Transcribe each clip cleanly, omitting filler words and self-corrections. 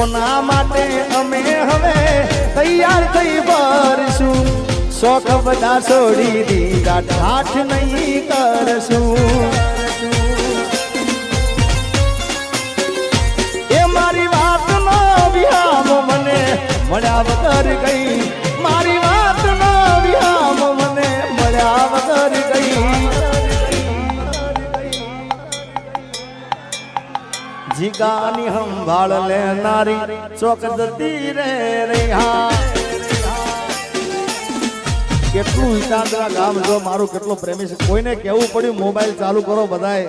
કોના માટે અમે હવે તૈયાર થઈ ભરશું શોખ બધા છોડી દીધા ઠાઠ નહીં કરશું એ મારી વાત નો વિહામ મને મળ્યા વગર ગઈ મારી વાત નો વિહામ મને મળ્યા વગર ગઈ જીગાની સંભાળ લેનારી ચોકદતી રે રહ્યા કેટલું વિચારતા ગામ જો મારું કેટલો પ્રેમી છે કોઈને કેવું પડ્યું મોબાઈલ ચાલુ કરો બધાએ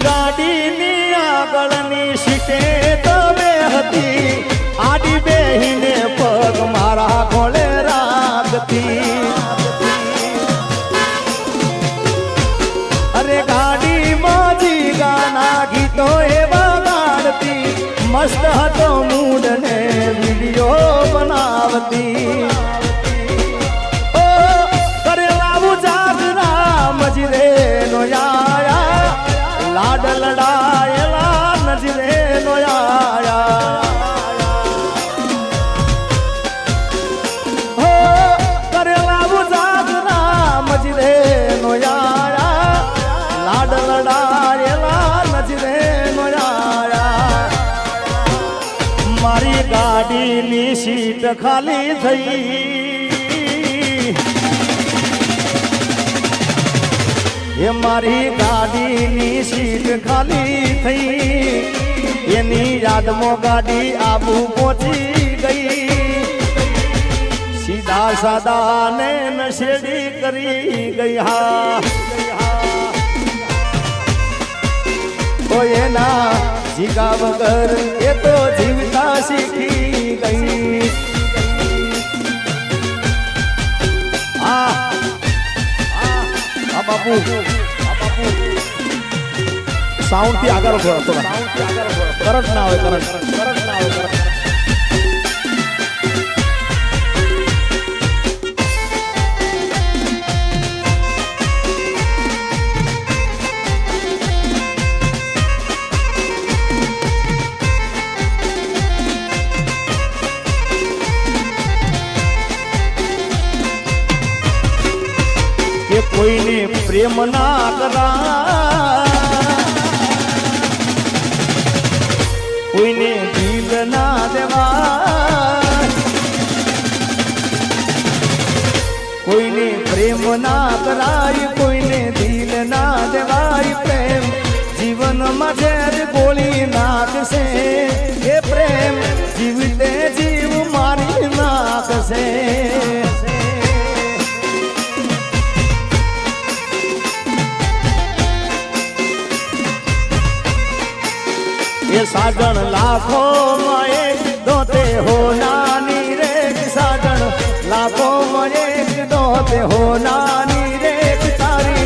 ગાડીની આગળની સીટે તમે હતી આડી બેહીને પગ મારા ખોળે રાખતી અરે ગાડી મોજી ગાના ગીતો એવા ગાડતી મસ્ત હતો મૂડ ને વિડીયો બનાવતી ઓ કરેલા ઉજાગરા મજરે નો આયા લાડ લડાયેલા નજરે નો આયા મારી ગાડીની સીટ ખાલી થઈ એ મારી ગાડીની સીટ ખાલી થઈ એની યાદમાં ગાડી આબુ પહોંચી ગઈ સીધા સાદા ને નશેડી કરી ગઈ હા એના જીગા વગર એ તો જીવતા શીખી ગઈ બાપુ સાઉન્ડ થી આગળ કરંટ ના આવે કરંટ ના આવે કોઈને પ્રેમ ના કરા કોઈને દિલ ના દેવા કોઈને પ્રેમ ના કરાય કોઈને દિલ ના દેવાય પ્રેમ જીવનમાં ઝેર ગોળી નાખશે એ પ્રેમ જીવતે જીવ મારી નાખશે साजन लाखों में एक दोते हो नानी रे साजन लाखों में एक दोते हो नानी रे तारी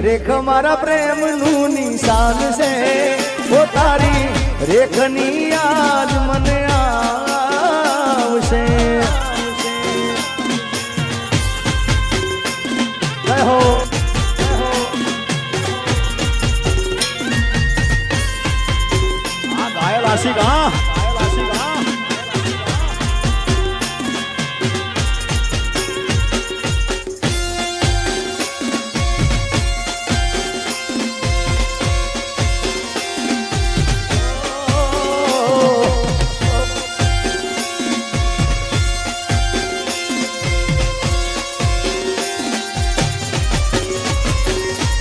रेख मारा प्रेम नु निशान से वो तारी रेखनी आज मन आवशे कहो आशिक हाँ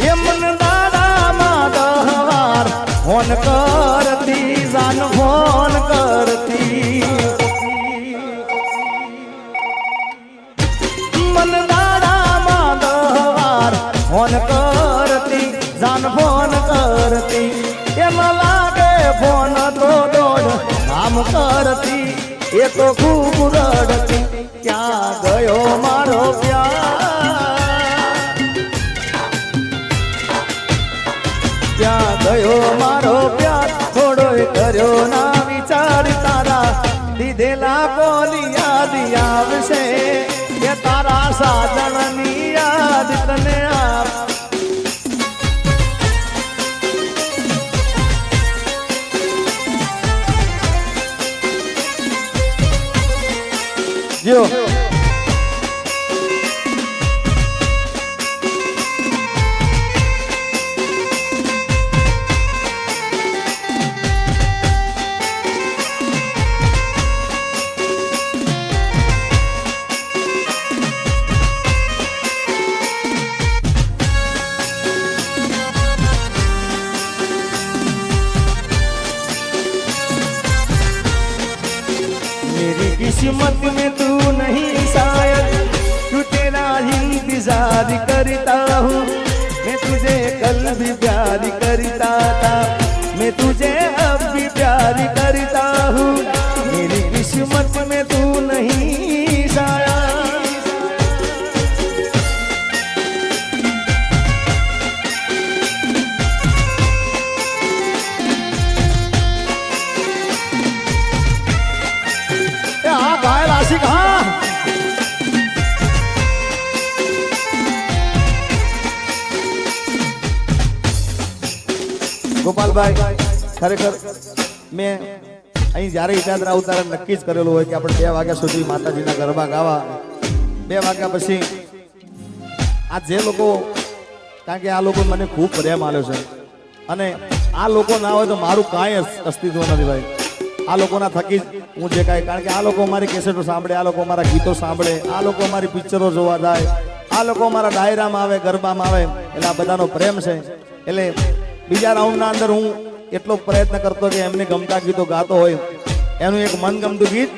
ये मन दादा माधवार फोन करती जान फोन करती मन दादा माधवार फोन करती जान फोन करती एम लागे फोन तो दौड़ काम करती ये तो खूब रड़ती क्या गयो मारो प्यार क्या गयो मारो प्यार थोड़ो कर्यो ना विचार तारा दीधेला बोली याद आवशे ये तारा साजन नी याद किस्मत में तू नहीं शायद, तू तेरा इंतजार करता हूँ। मैं तुझे कल भी प्यार करता था, मैं तुझे अब भी प्यार करता हूँ। मेरी किस्मत में तू नहीं शायद। ગોપાલભાઈ, ખરેખર મેં અહીં જ્યારે ઈજાદરા ઉતારે નક્કી જ કરેલું હોય કે આપણે 2 વાગ્યા સુધી માતાજીના ગરબા ગાવા, 2 વાગ્યા પછી આ જે લોકો, કારણ કે આ લોકો મને ખૂબ પ્રેમ આપ્યો છે અને આ લોકો ના હોય તો મારું કાંઈ અસ્તિત્વ નથી ભાઈ. આ લોકોના થકી જ હું જે કાંઈ, કારણ કે આ લોકો મારી કેસેટો સાંભળે, આ લોકો મારા ગીતો સાંભળે, આ લોકો મારી પિક્ચરો જોવા જાય, આ લોકો મારા ડાયરામાં આવે, ગરબામાં આવે, એટલે આ બધાનો પ્રેમ છે. એટલે બીજા રાઉન્ડના અંદર હું એટલો પ્રયત્ન કરતો કે એમને ગમતા ગીતો ગાતો હોય, એનું એક મનગમતું ગીત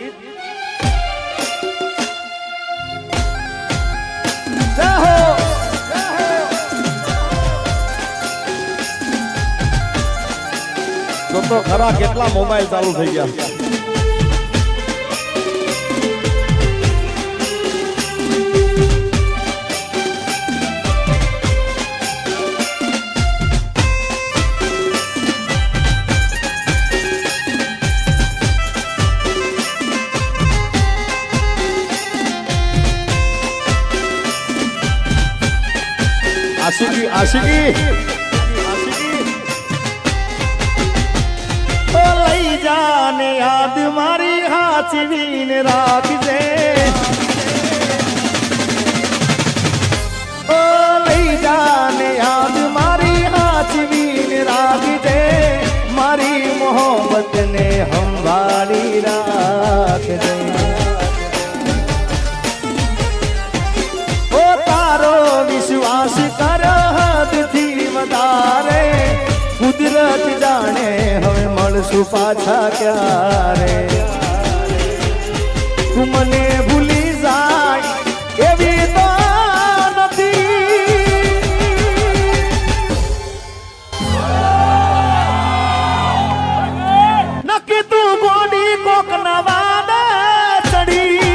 તો ખરા કેટલા મોબાઈલ ચાલુ થઈ ગયા. आशिकी आशिकी ओ लई जाने याद मारी हाचवीन राखजे, ओ लई जाने याद मारी हाचवीन राखजे, मारी मोहब्बत ने संभाળી રાખજે. ओ तारो विश्वास कर हदथी વધારે, કુદરત જાણે હવે મળશું પાછા ક્યારે. તું મને ભૂલી જાય એવી તો નથી, નક્કી તું ગોડી કોક નવાને ચડી.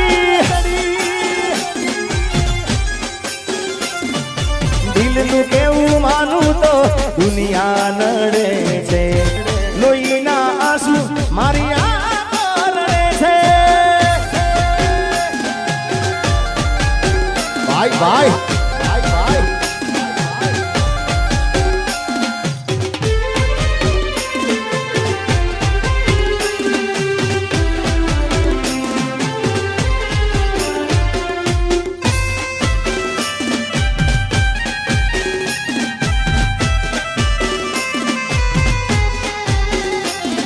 દિલનું કેવું માનું તો દુનિયા નડે છે, લોહીના આંસુ મારી આંખો રડે છે. ભાઈ ભાઈ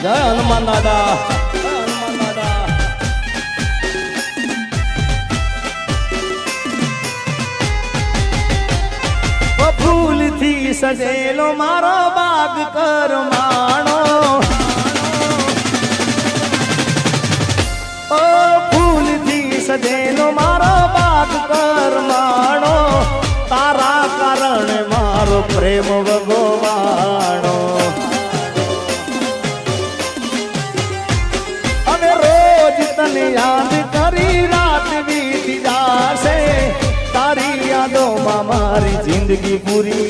જય હનુમાન દાદા, જય હનુમાન દાદા. ફૂલથી સજેલો મારો બાગ કરમાણો, ઓ ફૂલથી સજેલો મારો બાગ કરમાણો, તારા કારણે મારો પ્રેમ ભગવાણો. તને યાદ કરી રાત વીતી જાશે, તારી યાદોમાં મારી જિંદગી પૂરી